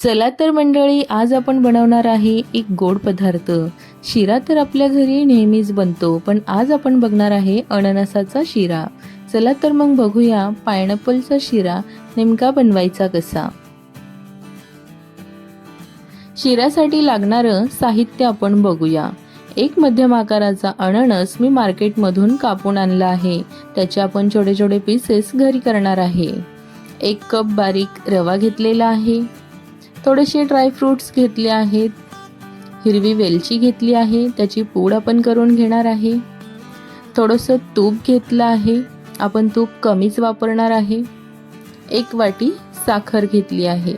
चला तर मंडळी, आज आपण बनवणार आहे एक गोड पदार्थ। शिरा तर आपल्या घरी नेहमीच बनतो, पण आज आपण बघणार आहे अननसाचा शिरा। चला तर मग बघूया पायनॅपलचा शिरा नेमका बनवायचा कसा। शिऱ्यासाठी लागणारं साहित्य आपण बघूया। एक मध्यम आकाराचा अननस मी मार्केटमधून कापून आणला आहे। त्याचे आपण छोटे छोटे पीसेस घरी करणार आहे। 1 कप बारीक रवा घेतलेला आहे। थोडेसे ड्रायफ्रूट्स घेतले आहेत। हिरवी वेलची घेतली आहे, त्याची पूड आपण करून घेणार आहे। थोडंसं तूप घेतलं आहे, आपण तूप कमीच वापरणार आहे। 1 वाटी साखर घेतली आहे।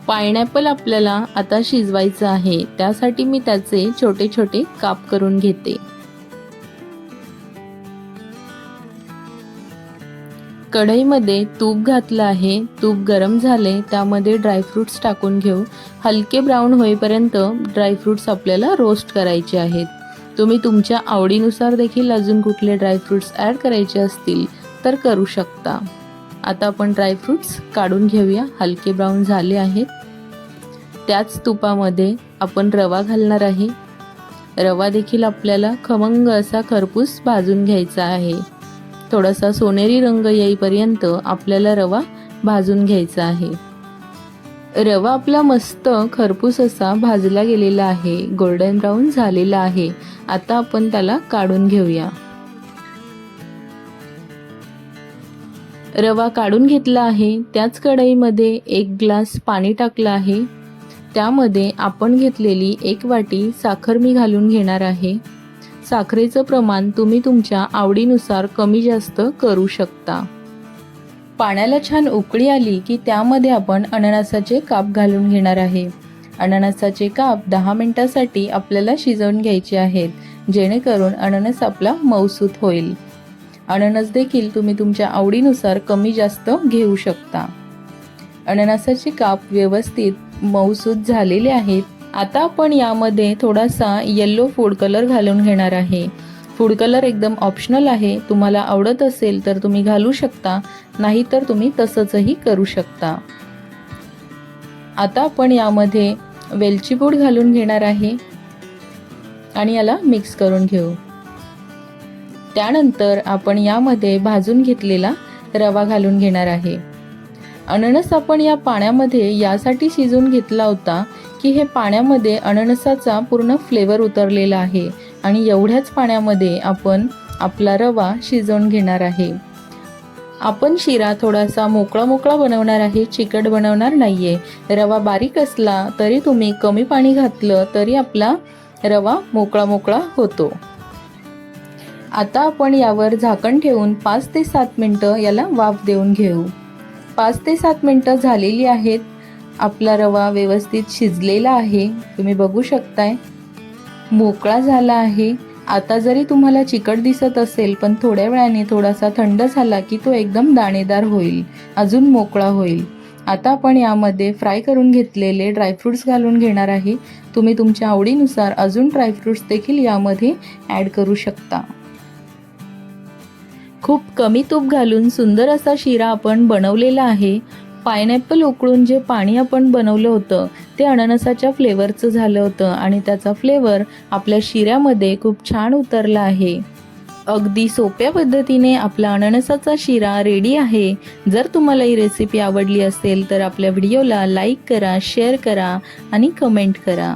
पायनॅपल आपल्याला आता शिजवायचं आहे, त्यासाठी मी त्याचे छोटे छोटे काप करून घेते। कढईमध्ये तूप घातलं आहे। तूप गरम झाले, त्यामध्ये ड्रायफ्रूट्स टाकून घेऊ। हलके ब्राऊन होईपर्यंत ड्रायफ्रूट्स आपल्याला रोस्ट करायचे आहेत। तुम्ही तुमच्या आवडीनुसार देखील अजून कुठले ड्रायफ्रूट्स ॲड करायचे असतील तर करू शकता। आता आपण ड्रायफ्रूट्स काढून घेऊया, हलके ब्राऊन झाले आहेत। त्याच तुपामध्ये आपण रवा घालणार आहे। रवा देखील आपल्याला खमंग असा खरपूस भाजून घ्यायचा आहे। थोडासा सोनेरी रंग येईपर्यंत आपल्याला रवा भाजून घ्यायचा आहे। रवा आपला मस्त खरपूस असा भाजला गेलेला आहे, गोल्डन ब्राऊन झालेला आहे। आता आपण त्याला काढून घेऊया। रवा काढून घेतला आहे। त्याच कढईमध्ये 1 ग्लास पाणी टाकलं आहे। त्यामध्ये आपण घेतलेली 1 वाटी साखर मी घालून घेणार आहे। साखरेचं प्रमाण तुम्ही तुमच्या आवडीनुसार कमी जास्त करू शकता। पाण्याला छान उकळी आली की त्यामध्ये आपण अननसाचे काप घालून घेणार आहे। अननसाचे काप 10 मिनिटांसाठी आपल्याला शिजवून घ्यायचे आहेत, जेणेकरून अननस आपला मऊसूत होईल। अननस देखील तुम्ही तुमच्या आवडीनुसार कमी जास्त घेऊ शकता। अननसाचे काप व्यवस्थित मऊसूत झालेले आहेत। आता आपण यामध्ये थोडासा येलो फूड कलर घालून घेणार आहे। फूड कलर एकदम ऑप्शनल आहे, तुम्हाला आवडत असेल तर तुम्ही घालू शकता, नाही तर तुम्ही तसंचही करू शकता। आता आपण यामध्ये वेलची पूड घालून घेणार आहे आणि याला मिक्स करून घेऊ। त्यानंतर आपण यामध्ये भाजून घेतलेला रवा घालून घेणार आहे। अननस आपण या पाण्यामध्ये यासाठी शिजवून घेतला होता की हे पाण्यामध्ये अननसाचा पूर्ण फ्लेवर उतरलेला आहे आणि एवढ्याच पाण्यामध्ये आपण आपला रवा शिजवून घेणार आहे। आपण शिरा थोडासा मोकळा मोकळा बनवणार आहे, चिकट बनवणार नाहीये। रवा बारीक असला तरी तुम्ही कमी पाणी घातलं तरी आपला रवा मोकळा मोकळा होतो। आता आपण यावर झाकण ठेवून 5 ते 7 मिनिटं याला वाफ देऊन घेऊ। 5 ते 7 मिनिटं झालेली आहेत। आपला रवा व्यवस्थित शिजलेला आहे, तुम्ही बघू शकताय, मोकळा झाला आहे। आता जरी तुम्हाला चिकट दिसत असेल, पण थोड्या वेळाने थोडासा थंड झाला की तो एकदम दाणेदार होईल, अजून मोकळा होईल। आता आपण यामध्ये फ्राय करून घेतलेले ड्रायफ्रूट्स घालून घेणार आहे। तुम्ही तुमच्या आवडीनुसार अजून ड्रायफ्रूट्स देखील यामध्ये ॲड करू शकता। खूप कमी तूप घालून सुंदर असा शिरा आपण बनवलेला आहे। पायनॅपल उकळून जे पाणी आपण बनवलं होतं ते अननसाच्या फ्लेवरचं झालं होतं आणि त्याचा फ्लेवर आपल्या शिऱ्यामध्ये खूप छान उतरला आहे। अगदी सोप्या पद्धतीने आपला अननसाचा शिरा रेडी आहे। जर तुम्हाला ही रेसिपी आवडली असेल तर आपल्या व्हिडिओला लाईक करा, शेअर करा आणि कमेंट करा।